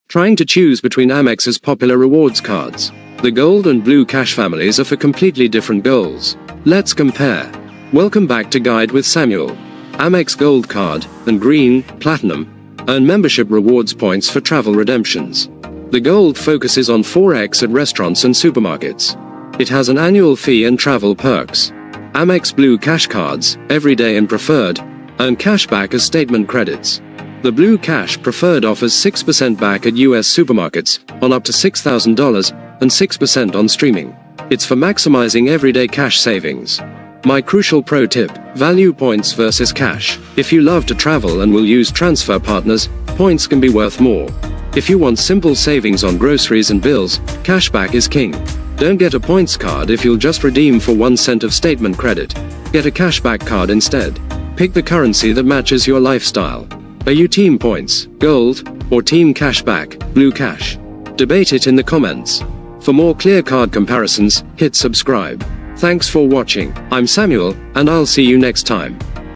Trying to choose between Amex's popular rewards cards. The Gold and Blue Cash families are for completely different goals. Let's compare. Welcome back to Guide with Samuel. Amex Gold Card and Green, Platinum earn membership rewards points for travel redemptions. The Gold focuses on 4x at restaurants and supermarkets. It has an annual fee and travel perks. Amex Blue Cash cards, everyday and preferred, earn cashback as statement credits. The Blue Cash Preferred offers 6% back at US supermarkets, on up to $6,000, and 6% on streaming. It's for maximizing everyday cash savings. My crucial pro tip: value points versus cash. If you love to travel and will use transfer partners, points can be worth more. If you want simple savings on groceries and bills, cashback is king. Don't get a points card if you'll just redeem for 1 cent of statement credit. Get a cashback card instead. Pick the currency that matches your lifestyle. Are you Team Points, Gold, or Team Cashback, Blue Cash? Debate it in the comments. For more clear card comparisons, hit subscribe. Thanks for watching. I'm Samuel, and I'll see you next time.